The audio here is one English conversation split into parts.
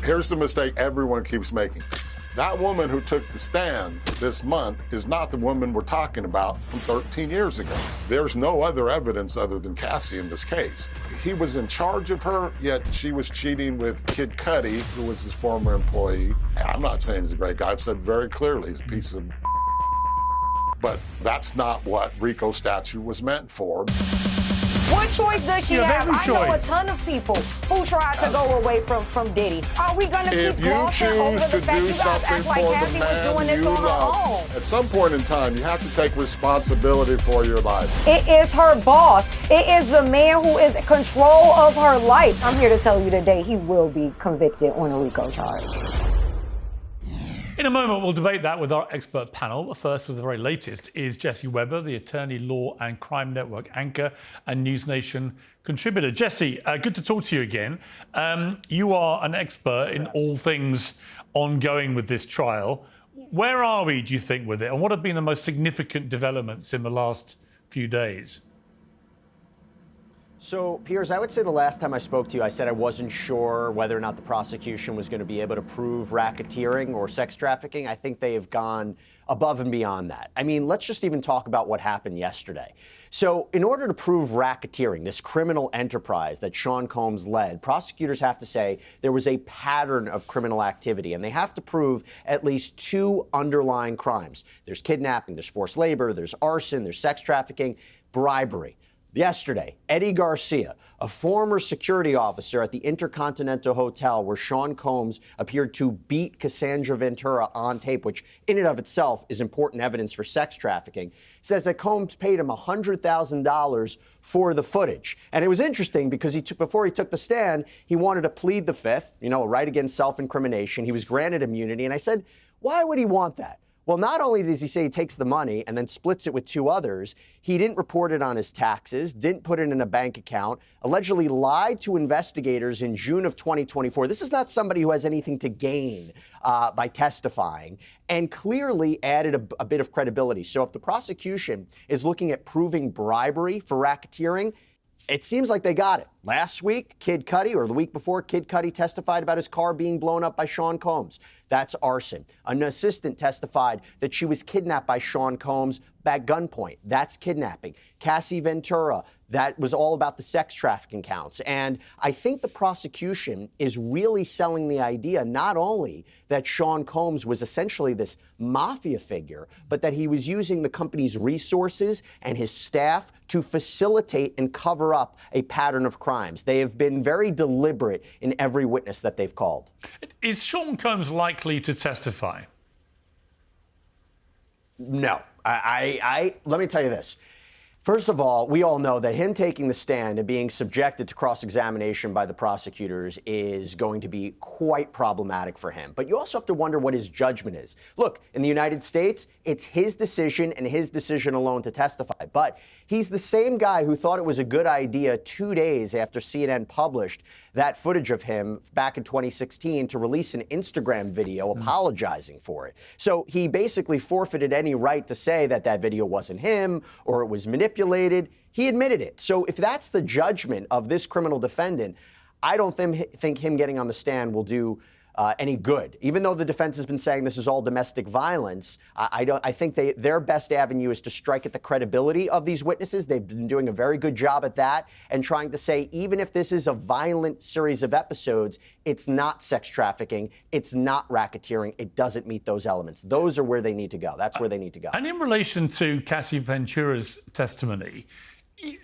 Here's the mistake everyone keeps making. That woman who took the stand this month is not the woman we're talking about from 13 years ago. There's no other evidence other than Cassie in this case. He was in charge of her, yet she was cheating with Kid Cudi, who was his former employee. I'm not saying he's a great guy. I've said very clearly he's a piece of but that's not what RICO statute was meant for. What choice does she have? I know a ton of people who tried to go away from Diddy. Are we going to keep glossing over the fact you guys act like Cassie was doing this on her own? At some point in time, you have to take responsibility for your life. It is her boss. It is the man who is in control of her life. I'm here to tell you today he will be convicted on a RICO charge. In a moment, we'll debate that with our expert panel. But first, with the very latest, is Jesse Weber, the attorney, law and crime network anchor and News Nation contributor. Jesse, good to talk to you again. You are an expert in all things ongoing with this trial. Where are we, do you think, with it? And what have been the most significant developments in the last few days? So, Piers, I would say the last time I spoke to you, I said I wasn't sure whether or not the prosecution was going to be able to prove racketeering or sex trafficking. I think they have gone above and beyond that. I mean, let's just even talk about what happened yesterday. So, in order to prove racketeering, this criminal enterprise that Sean Combs led, prosecutors have to say there was a pattern of criminal activity, and they have to prove at least two underlying crimes. There's kidnapping, there's forced labor, there's arson, there's sex trafficking, bribery. Yesterday, Eddie Garcia, a former security officer at the Intercontinental Hotel where Sean Combs appeared to beat Cassandra Ventura on tape, which in and of itself is important evidence for sex trafficking, says that Combs paid him $100,000 for the footage. And it was interesting because before he took the stand, he wanted to plead the fifth, a right against self-incrimination. He was granted immunity. And I said, why would he want that? Well, not only does he say he takes the money and then splits it with two others, he didn't report it on his taxes, didn't put it in a bank account, allegedly lied to investigators in June of 2024. This is not somebody who has anything to gain by testifying, and clearly added a bit of credibility. So if the prosecution is looking at proving bribery for racketeering, it seems like they got it. Last week, Kid Cudi, or the week before, Kid Cudi testified about his car being blown up by Sean Combs. That's arson. An assistant testified that she was kidnapped by Sean Combs at gunpoint. That's kidnapping. Cassie Ventura, that was all about the sex trafficking counts. And I think the prosecution is really selling the idea not only that Sean Combs was essentially this mafia figure, but that he was using the company's resources and his staff to facilitate and cover up a pattern of crimes. They have been very deliberate in every witness that they've called. Is Sean Combs likely to testify? No. Let me tell you this. First of all, we all know that him taking the stand and being subjected to cross-examination by the prosecutors is going to be quite problematic for him. But you also have to wonder what his judgment is. Look, in the United States, it's his decision and his decision alone to testify. But he's the same guy who thought it was a good idea 2 days after CNN published that footage of him back in 2016 to release an Instagram video apologizing for it. So he basically forfeited any right to say that that video wasn't him or it was manipulated. He admitted it. So if that's the judgment of this criminal defendant, I don't think him getting on the stand will do any good. Even though the defense has been saying this is all domestic violence, I think their best avenue is to strike at the credibility of these witnesses. They've been doing a very good job at that and trying to say, even if this is a violent series of episodes, it's not sex trafficking, it's not racketeering, it doesn't meet those elements. Those are where they need to go. That's where they need to go. And in relation to Cassie Ventura's testimony,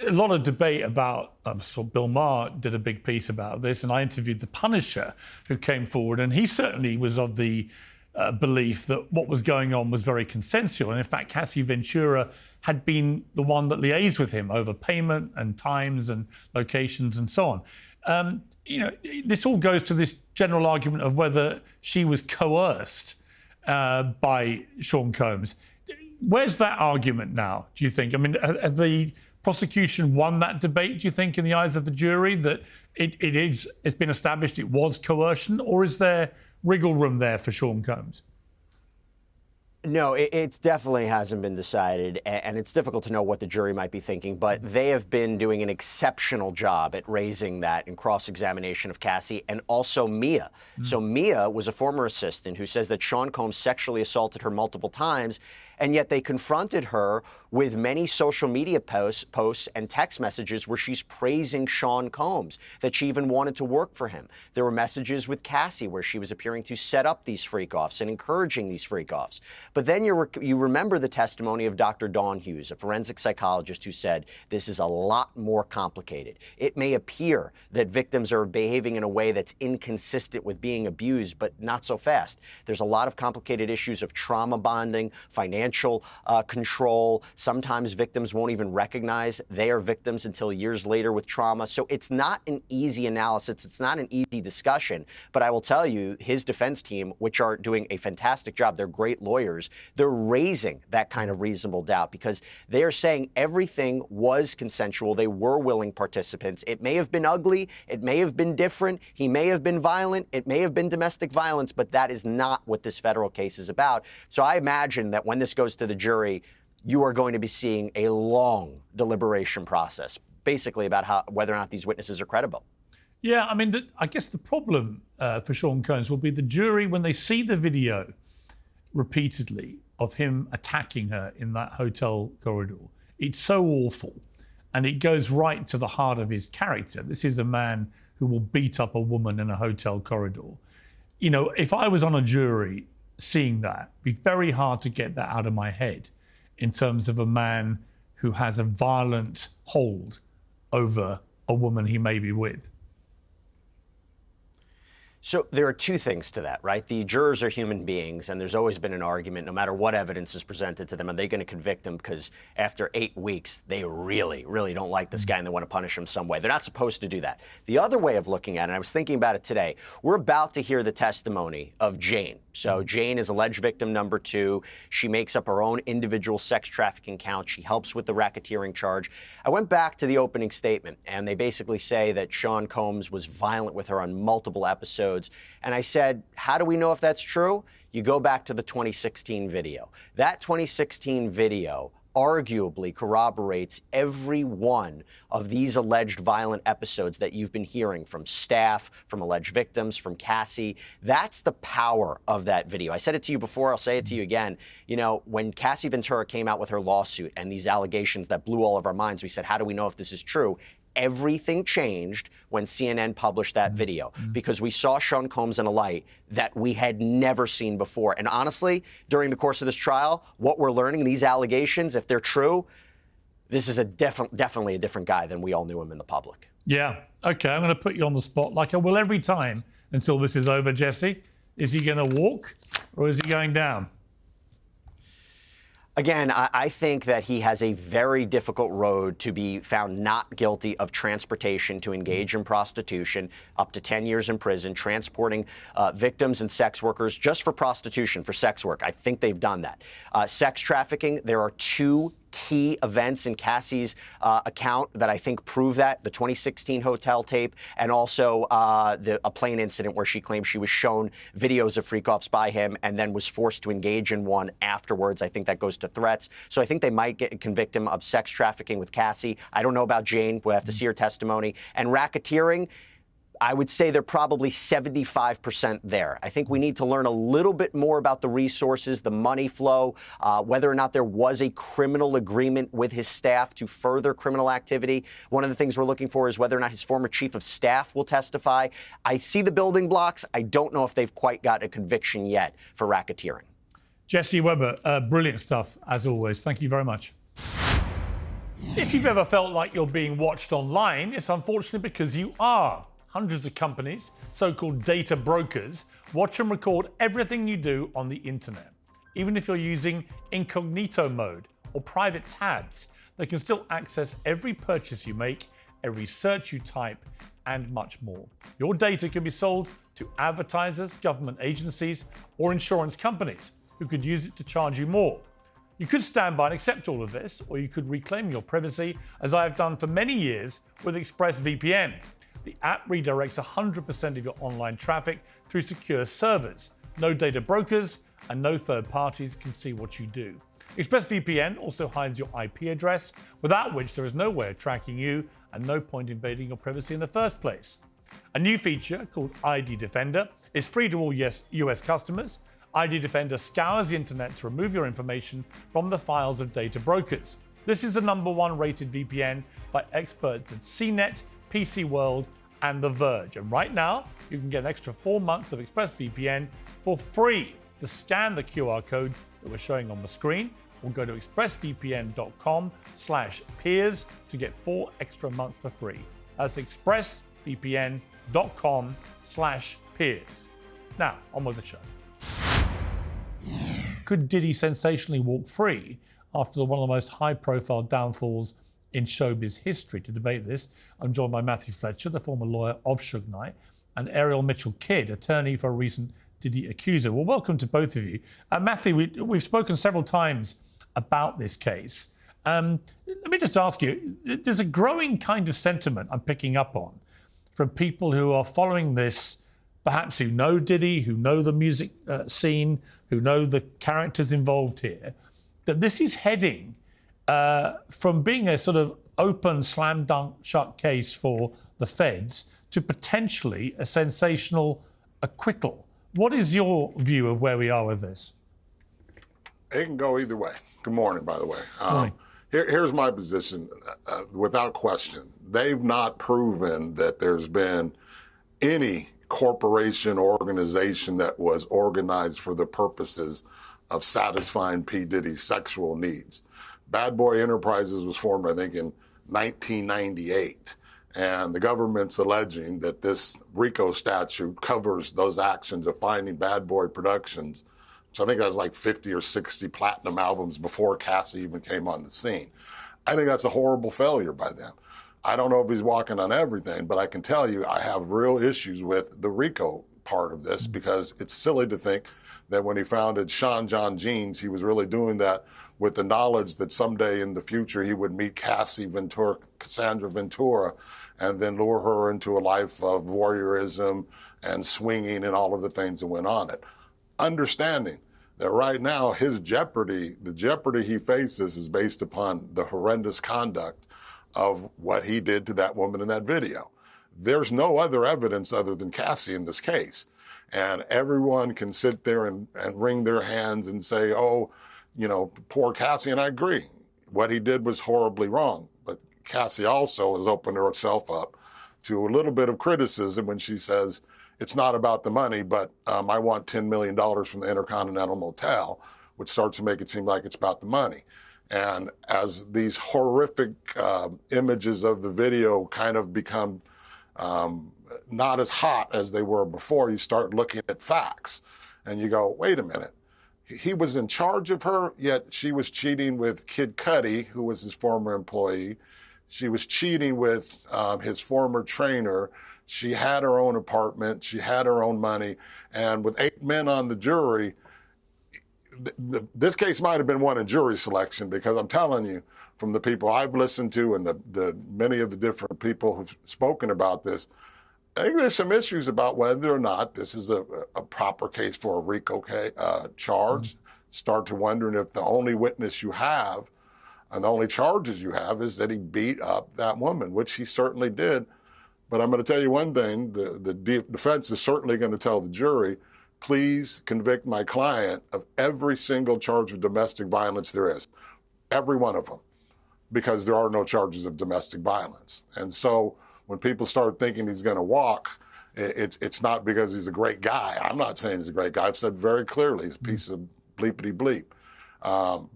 a lot of debate about, Bill Maher did a big piece about this, and I interviewed the Punisher who came forward, and he certainly was of the belief that what was going on was very consensual. And in fact, Cassie Ventura had been the one that liaised with him over payment and times and locations and so on. This all goes to this general argument of whether she was coerced by Sean Combs. Where's that argument now, do you think? I mean, have the prosecution won that debate, do you think, in the eyes of the jury, that it's been established it was coercion, or is there wriggle room there for Sean Combs? No, it definitely hasn't been decided, and it's difficult to know what the jury might be thinking, but they have been doing an exceptional job at raising that in cross-examination of Cassie and also Mia. So Mia was a former assistant who says that Sean Combs sexually assaulted her multiple times, and yet they confronted her with many social media posts and text messages where she's praising Sean Combs, that she even wanted to work for him. There were messages with Cassie where she was appearing to set up these freak-offs and encouraging these freak-offs. But then you remember the testimony of Dr. Dawn Hughes, a forensic psychologist who said this is a lot more complicated. It may appear that victims are behaving in a way that's inconsistent with being abused, but not so fast. There's a lot of complicated issues of trauma bonding, financial control. Sometimes victims won't even recognize they are victims until years later with trauma. So it's not an easy analysis. It's not an easy discussion. But I will tell you, his defense team, which are doing a fantastic job, they're great lawyers, they're raising that kind of reasonable doubt because they are saying everything was consensual. They were willing participants. It may have been ugly. It may have been different. He may have been violent. It may have been domestic violence, but that is not what this federal case is about. So I imagine that when this goes to the jury, you are going to be seeing a long deliberation process, basically about whether or not these witnesses are credible. Yeah, I mean, I guess the problem for Sean Combs will be the jury, when they see the video repeatedly of him attacking her in that hotel corridor. It's so awful, and it goes right to the heart of his character. This is a man who will beat up a woman in a hotel corridor. You know, if I was on a jury seeing that, it'd be very hard to get that out of my head in terms of a man who has a violent hold over a woman he may be with. So there are two things to that, right? The jurors are human beings, and there's always been an argument, no matter what evidence is presented to them, are they going to convict him because after 8 weeks, they really, really don't like this guy and they want to punish him some way. They're not supposed to do that. The other way of looking at it, and I was thinking about it today, we're about to hear the testimony of Jane. So Jane is alleged victim number 2. She makes up her own individual sex trafficking count. She helps with the racketeering charge. I went back to the opening statement, and they basically say that Sean Combs was violent with her on multiple episodes. And I said, how do we know if that's true? You go back to the 2016 video. That 2016 video arguably corroborates every one of these alleged violent episodes that you've been hearing from staff, from alleged victims, from Cassie. That's the power of that video. I said it to you before, I'll say it to you again. You know, when Cassie Ventura came out with her lawsuit and these allegations that blew all of our minds, we said, how do we know if this is true? Everything changed when CNN published that video because we saw Sean Combs in a light that we had never seen before. And honestly, during the course of this trial, what we're learning, these allegations, if they're true, this is definitely a different guy than we all knew him in the public. Yeah. Okay, I'm going to put you on the spot like I will every time until this is over, Jesse. Is he going to walk or is he going down? Again, I think that he has a very difficult road to be found not guilty of transportation to engage in prostitution, up to 10 years in prison, transporting victims and sex workers just for prostitution, for sex work. I think they've done that. Sex trafficking, there are 2 key events in Cassie's account that I think prove that, the 2016 hotel tape and also a plane incident where she claims she was shown videos of freak-offs by him and then was forced to engage in one afterwards. I think that goes to threats. So I think they might convict him of sex trafficking with Cassie. I don't know about Jane. We'll have to see her testimony. And racketeering, I would say they're probably 75% there. I think we need to learn a little bit more about the resources, the money flow, whether or not there was a criminal agreement with his staff to further criminal activity. One of the things we're looking for is whether or not his former chief of staff will testify. I see the building blocks. I don't know if they've quite got a conviction yet for racketeering. Jesse Weber, brilliant stuff, as always. Thank you very much. If you've ever felt like you're being watched online, it's unfortunately because you are. Hundreds of companies, so-called data brokers, watch and record everything you do on the internet. Even if you're using incognito mode or private tabs, they can still access every purchase you make, every search you type, and much more. Your data can be sold to advertisers, government agencies, or insurance companies who could use it to charge you more. You could stand by and accept all of this, or you could reclaim your privacy, as I have done for many years with ExpressVPN. The app redirects 100% of your online traffic through secure servers. No data brokers, and no third parties can see what you do. ExpressVPN also hides your IP address, without which there is no way of tracking you and no point invading your privacy in the first place. A new feature called ID Defender is free to all US customers. ID Defender scours the internet to remove your information from the files of data brokers. This is the #1 rated VPN by experts at CNET, PC World, and The Verge. And right now, you can get an extra 4 months of ExpressVPN for free. To scan the QR code that we're showing on the screen, or go to expressvpn.com/peers to get 4 extra months for free. That's expressvpn.com/peers. Now, on with the show. Could Diddy sensationally walk free after one of the most high-profile downfalls in showbiz history? To debate this, I'm joined by Matthew Fletcher, the former lawyer of Suge Knight, and Ariel Mitchell, attorney for a recent Diddy accuser. Well, welcome to both of you. Matthew, we've spoken several times about this case. Let me just ask you, there's a growing kind of sentiment I'm picking up on from people who are following this, perhaps who know Diddy, who know the music scene, who know the characters involved here, that this is heading from being a sort of open, slam dunk shut case for the feds to potentially a sensational acquittal. What is your view of where we are with this? It can go either way. Good morning, by the way. Here's my position. Without question, they've not proven that there's been any corporation or organization that was organized for the purposes of satisfying P. Diddy's sexual needs. Bad Boy Enterprises was formed, I think, in 1998. And the government's alleging that this RICO statute covers those actions of finding Bad Boy Productions, which I think has like 50 or 60 platinum albums before Cassie even came on the scene. I think that's a horrible failure by them. I don't know if he's walking on everything, but I can tell you I have real issues with the RICO part of this because it's silly to think that when he founded Sean John Jeans, he was really doing that with the knowledge that someday in the future he would meet Cassandra Ventura, and then lure her into a life of voyeurism and swinging and all of the things that went on it. Understanding that right now his jeopardy, the jeopardy he faces is based upon the horrendous conduct of what he did to that woman in that video. There's no other evidence other than Cassie in this case. And everyone can sit there and wring their hands and say, oh, you know, poor Cassie, and I agree. What he did was horribly wrong. But Cassie also has opened herself up to a little bit of criticism when she says, it's not about the money, but I want $10 million from the Intercontinental Motel, which starts to make it seem like it's about the money. And as these horrific images of the video kind of become not as hot as they were before, you start looking at facts and you go, wait a minute. He was in charge of her, yet she was cheating with Kid Cudi, who was his former employee. She was cheating with his former trainer. She had her own apartment. She had her own money. And with 8 men on the jury, this case might have been won in jury selection, because I'm telling you, from the people I've listened to and the many of the different people who've spoken about this, I think there's some issues about whether or not this is a proper case for a RICO charge. Start to wondering if the only witness you have and the only charges you have is that he beat up that woman, which he certainly did. But I'm going to tell you one thing, the defense is certainly going to tell the jury, please convict my client of every single charge of domestic violence there is, every one of them, because there are no charges of domestic violence. And so when people start thinking he's going to walk, it's not because he's a great guy. I'm not saying he's a great guy. I've said very clearly he's a piece of bleepity bleep.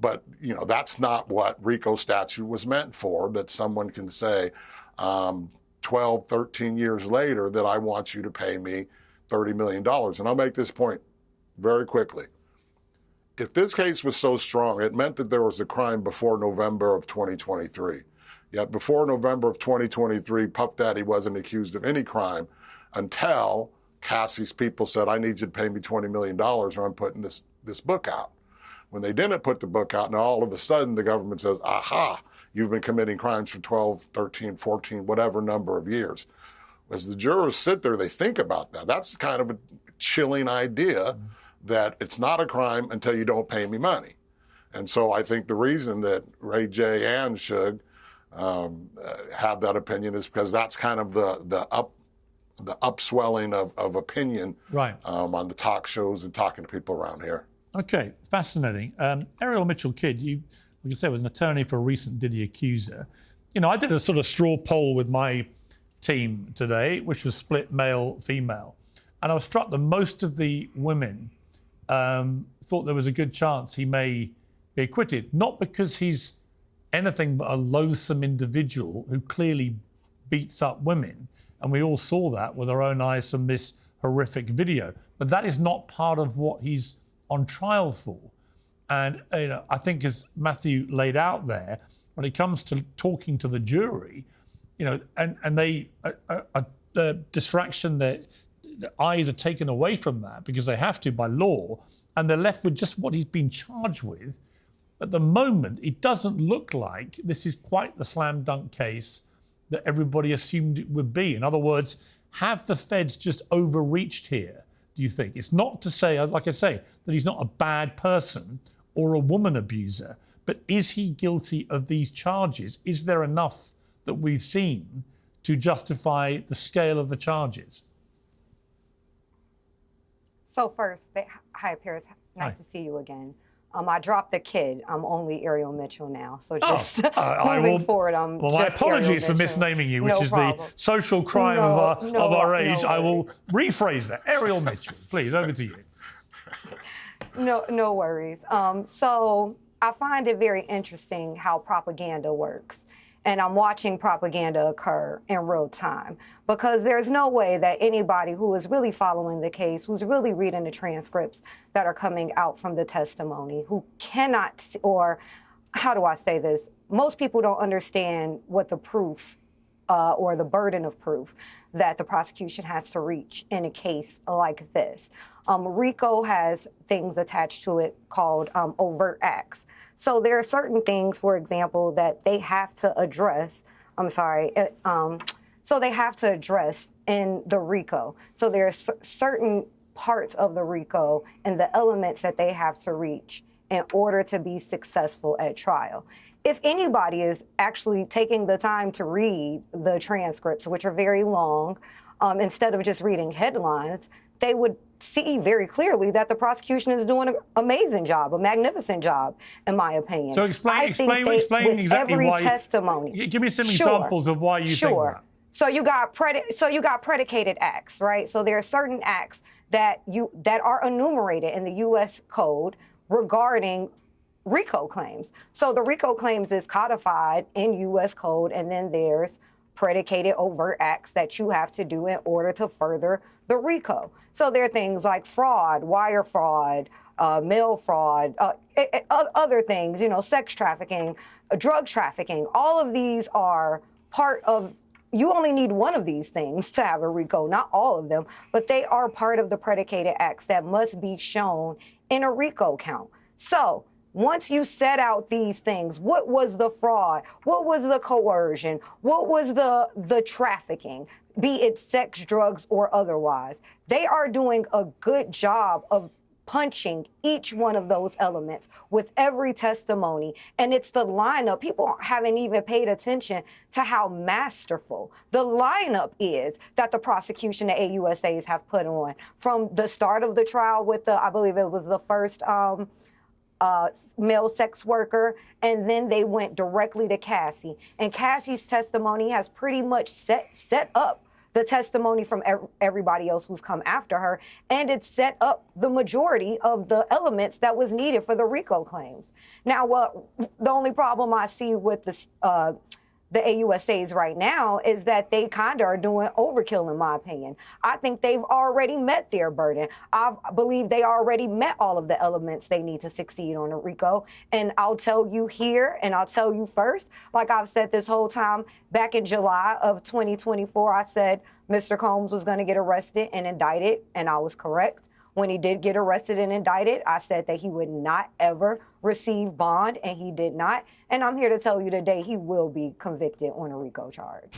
But, you know, that's not what RICO statute was meant for, that someone can say 12, 13 years later that I want you to pay me $30 million. And I'll make this point very quickly. If this case was so strong, it meant that there was a crime before November of 2023. Yet before November of 2023, Puff Daddy wasn't accused of any crime until Cassie's people said, I need you to pay me $20 million or I'm putting this book out. When they didn't put the book out, now all of a sudden the government says, aha, you've been committing crimes for 12, 13, 14, whatever number of years. As the jurors sit there, they think about that. That's kind of a chilling idea that it's not a crime until you don't pay me money. And so I think the reason that Ray J and Suge have that opinion is because that's kind of the upswelling of opinion on the talk shows and talking to people around here. Okay, fascinating. Ariel Mitchell Kidd, you, like you said, was an attorney for a recent Diddy accuser. You know, I did a sort of straw poll with my team today, which was split male-female. And I was struck that most of the women thought there was a good chance he may be acquitted, not because he's anything but a loathsome individual who clearly beats up women. And we all saw that with our own eyes from this horrific video. But that is not part of what he's on trial for. And you know, I think as Matthew laid out there, when it comes to talking to the jury, you know, and they a distraction that the eyes are taken away from that because they have to by law, and they're left with just what he's been charged with. At the moment, it doesn't look like this is quite the slam dunk case that everybody assumed it would be. In other words, have the feds just overreached here, do you think? It's not to say, like I say, that he's not a bad person or a woman abuser, but is he guilty of these charges? Is there enough that we've seen to justify the scale of the charges? So first, hi, Piers. Nice to see you again. I dropped the kid. I'm only Ariel Mitchell now. So just moving forward, I'm well, my apologies for misnaming you, which is the social crime of our age. I will rephrase that. Ariel Mitchell, please, over to you. No worries. So I find it very interesting how propaganda works. And I'm watching propaganda occur in real time because there's no way that anybody who is really following the case, who's really reading the transcripts that are coming out from the testimony, who cannot, or how do I say this? Most people don't understand what the proof or the burden of proof that the prosecution has to reach in a case like this. RICO has things attached to it called overt acts. So there are certain things, for example, that they have to address. So they have to address in the RICO. So there are certain parts of the RICO and the elements that they have to reach in order to be successful at trial. If anybody is actually taking the time to read the transcripts, which are very long, instead of just reading headlines, they would see very clearly that the prosecution is doing an amazing job, a magnificent job, in my opinion. So explain exactly every why. Testimony. Give me some examples of why you think that. So you got predicated acts, right? So there are certain acts that are enumerated in the U.S. Code regarding RICO claims. So the RICO claims is codified in U.S. Code, and then there's predicated overt acts that you have to do in order to further the RICO. So there are things like fraud, wire fraud, mail fraud, other things, you know, sex trafficking, drug trafficking. All of these are part of, you only need one of these things to have a RICO, not all of them, but they are part of the predicated acts that must be shown in a RICO count. So once you set out these things, what was the fraud? What was the coercion? What was the trafficking, be it sex, drugs, or otherwise? They are doing a good job of punching each one of those elements with every testimony. And it's the lineup. People haven't even paid attention to how masterful the lineup is that the prosecution, the AUSAs, have put on from the start of the trial with I believe it was the first male sex worker, and then they went directly to Cassie. And Cassie's testimony has pretty much set up the testimony from everybody else who's come after her, and it set up the majority of the elements that was needed for the RICO claims. Now, the only problem I see with the AUSAs right now is that they kind of are doing overkill, in my opinion. I think they've already met their burden. I believe they already met all of the elements they need to succeed on a RICO. And I'll tell you here, and I'll tell you first, like I've said this whole time, back in July of 2024, I said Mr. Combs was going to get arrested and indicted, and I was correct. When he did get arrested and indicted, I said that he would not ever receive bond, and he did not. And I'm here to tell you today he will be convicted on a RICO charge.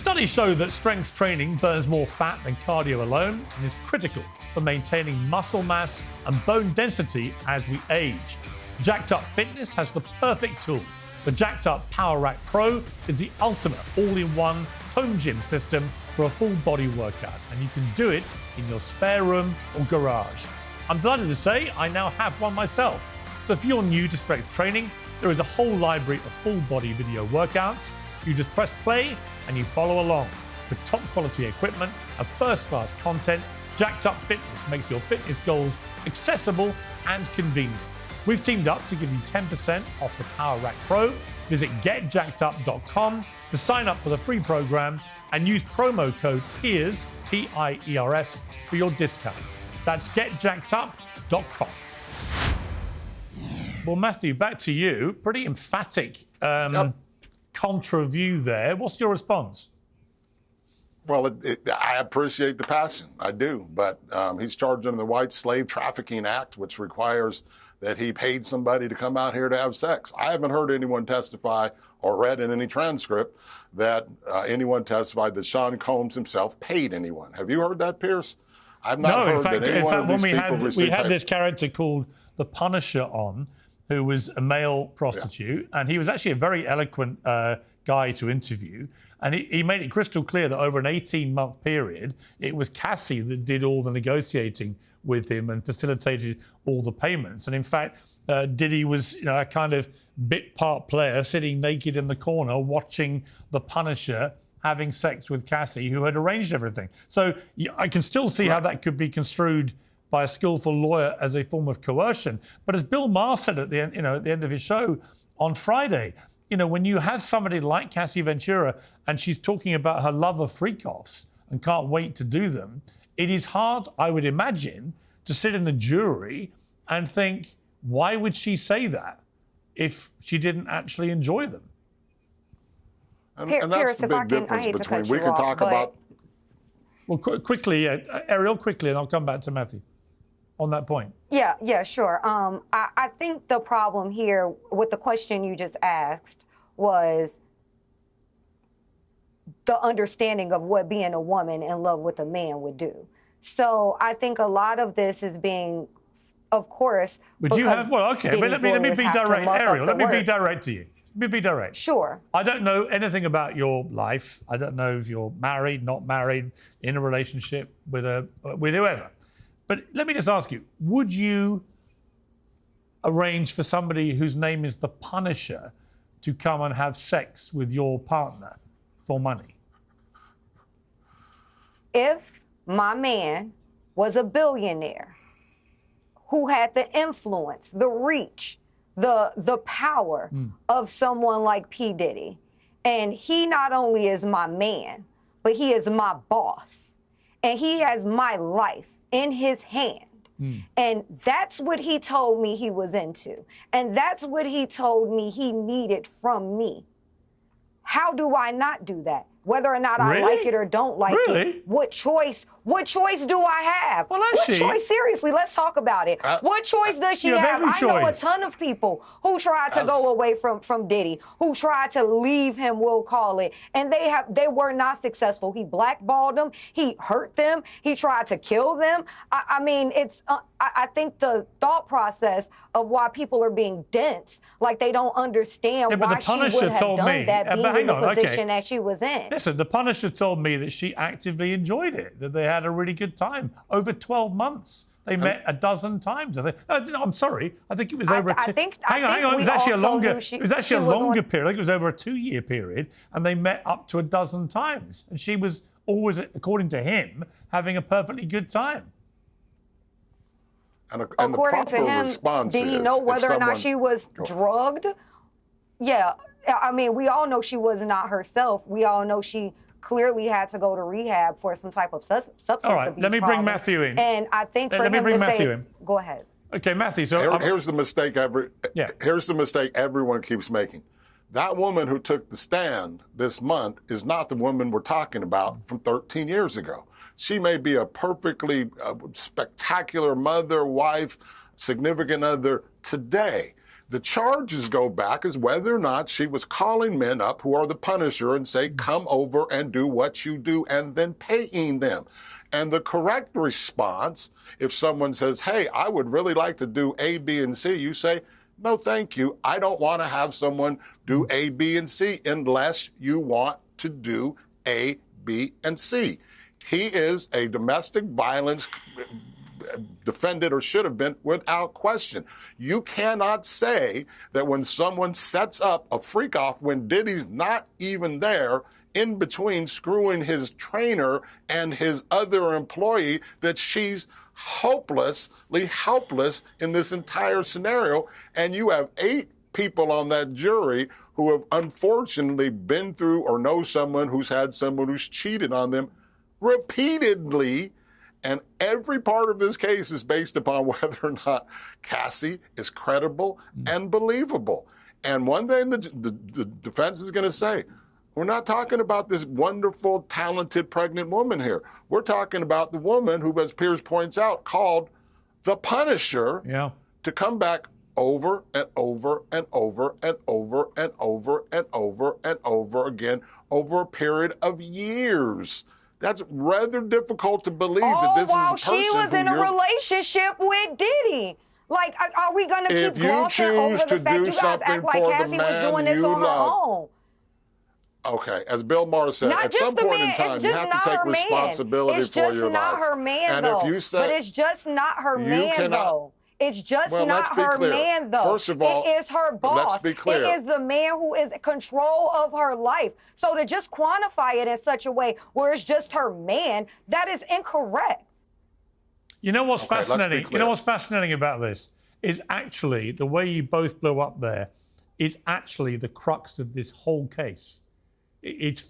Studies show that strength training burns more fat than cardio alone and is critical for maintaining muscle mass and bone density as we age. Jacked Up Fitness has the perfect tool. The Jacked Up Power Rack Pro is the ultimate all-in-one home gym system for a full body workout, and you can do it in your spare room or garage. I'm delighted to say I now have one myself. So if you're new to strength training, there is a whole library of full body video workouts. You just press play and you follow along. With top quality equipment and first class content, Jacked Up Fitness makes your fitness goals accessible and convenient. We've teamed up to give you 10% off the Power Rack Pro. Visit getjackedup.com to sign up for the free program and use promo code PIERS, P-I-E-R-S, for your discount. That's getjackedup.com. Well, Matthew, back to you. Pretty emphatic contra view there. What's your response? Well, I appreciate the passion. I do. But he's charged under the White Slave Trafficking Act, which requires that he paid somebody to come out here to have sex. I haven't heard anyone testify or read in any transcript that anyone testified that Sean Combs himself paid anyone. Have you heard that, Piers? I've not heard that anyone of these people received we had this character called the Punisher on, who was a male prostitute, and he was actually a very eloquent guy to interview. And he made it crystal clear that over an 18-month period, it was Cassie that did all the negotiating with him and facilitated all the payments. And in fact, Diddy was, a kind of bit part player sitting naked in the corner watching the Punisher having sex with Cassie, who had arranged everything. So I can still see how that could be construed by a skillful lawyer as a form of coercion. But as Bill Maher said at the end, at the end of his show on Friday, when you have somebody like Cassie Ventura and she's talking about her love of freak-offs and can't wait to do them, it is hard, I would imagine, to sit in the jury and think, why would she say that if she didn't actually enjoy them? And that's the big difference between, we can talk about... Well, quickly, Ariel, quickly, and I'll come back to Matthew on that point. Yeah, sure. I think the problem here with the question you just asked was the understanding of what being a woman in love with a man would do. So I think a lot of this is being, of course. But you have, well, okay, but let me be direct, Ariel. Let me be direct to you. Let me be direct. Sure. I don't know anything about your life. I don't know if you're married, not married, in a relationship with whoever. But let me just ask you, would you arrange for somebody whose name is the Punisher to come and have sex with your partner for money? If my man was a billionaire who had the influence, the reach, the power of someone like P. Diddy, and he not only is my man, but he is my boss, and he has my life in his hand. And that's what he told me he was into. And that's what he told me he needed from me. How do I not do that? Whether or not I like it or don't like it. What choice do I have? Well, what choice? Seriously, let's talk about it. What choice does she have? I know a ton of people who tried to go away from Diddy, who tried to leave him, we'll call it, and they were not successful. He blackballed them. He hurt them. He tried to kill them. I mean, it's. I think the thought process of why people are being dense, like they don't understand why she would have done that, being in the position that she was in. Listen, the Punisher told me that she actively enjoyed it, that they had a really good time over 12 months. They met a dozen times. I'm sorry. I think it was over hang on. It was actually a longer. It was actually a longer period. I think it was over a 2-year period, and they met up to a dozen times. And she was always, according to him, having a perfectly good time. And according to him, did he know whether or not she was drugged? Yeah. I mean, we all know she was not herself. We all know she clearly had to go to rehab for some type of substance all right, abuse let me bring Matthew in. And I think for him to say, go ahead. Okay, Matthew. So here's the mistake here's the mistake everyone keeps making. That woman who took the stand this month is not the woman we're talking about from 13 years ago. She may be a perfectly spectacular mother, wife, significant other today. The charges go back as whether or not she was calling men up who are the punisher and say, come over and do what you do, and then paying them. And the correct response, if someone says, hey, I would really like to do A, B, and C, you say, no, thank you. I don't want to have someone do A, B, and C unless you want to do A, B, and C. He is a domestic violence defendant, or should have been, without question. You cannot say that when someone sets up a freak off when Diddy's not even there, in between screwing his trainer and his other employee, that she's hopelessly helpless in this entire scenario. And you have 8 people on that jury who have unfortunately been through or know someone who's had someone who's cheated on them repeatedly. And every part of this case is based upon whether or not Cassie is credible and believable. And one thing the defense is going to say, we're not talking about this wonderful, talented, pregnant woman here. We're talking about the woman who, as Piers points out, called the Punisher to come back over and over and over and over and over and over and over again over a period of years. That's rather difficult to believe that this is a person she was in a relationship with Diddy. Like, are we going to keep glossing over the fact you guys act like Cassie was doing this on her own? Okay, as Bill Maher said, at some point in time, you have to take responsibility for your life. It's just not her man, though. But it's just not her man, though. It's just not her man, though. First of all, it is her boss. Let's be clear. It is the man who is in control of her life. So to just quantify it in such a way where it's just her man, that is incorrect. You know what's fascinating? You know what's fascinating about this is actually the way you both blew up there is actually the crux of this whole case. It's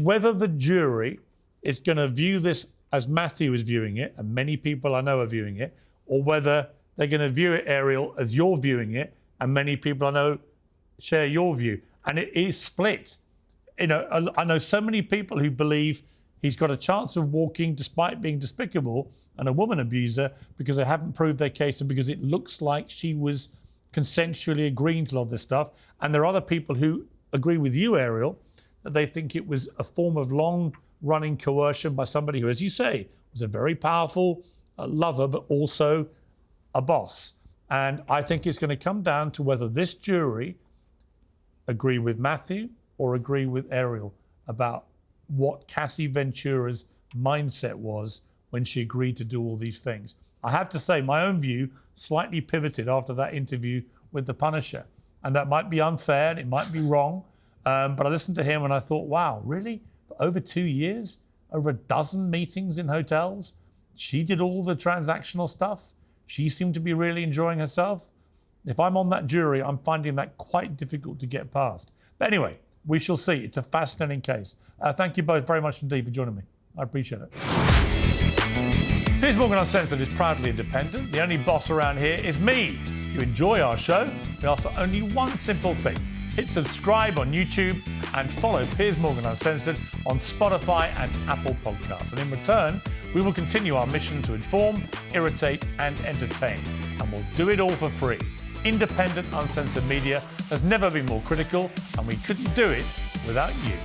whether the jury is going to view this as Matthew is viewing it, and many people I know are viewing it, or whether they're going to view it, Ariel, as you're viewing it, and many people I know share your view. And it is split. You know, I know so many people who believe he's got a chance of walking despite being despicable and a woman abuser because they haven't proved their case and because it looks like she was consensually agreeing to a lot of this stuff. And there are other people who agree with you, Ariel, that they think it was a form of long-running coercion by somebody who, as you say, was a very powerful lover, but also a boss. And I think it's going to come down to whether this jury agree with Matthew or agree with Ariel about what Cassie Ventura's mindset was when she agreed to do all these things. I have to say, my own view slightly pivoted after that interview with the Punisher. And that might be unfair and it might be wrong. But I listened to him and I thought, wow, really? For over 2 years, over a dozen meetings in hotels, she did all the transactional stuff. She seemed to be really enjoying herself. If I'm on that jury, I'm finding that quite difficult to get past. But anyway, we shall see. It's a fascinating case. Thank you both very much indeed for joining me. I appreciate it. Piers Morgan Uncensored is proudly independent. The only boss around here is me. If you enjoy our show, we ask for only one simple thing. Hit subscribe on YouTube and follow Piers Morgan Uncensored on Spotify and Apple Podcasts. And in return, we will continue our mission to inform, irritate and entertain. And we'll do it all for free. Independent, uncensored media has never been more critical, and we couldn't do it without you.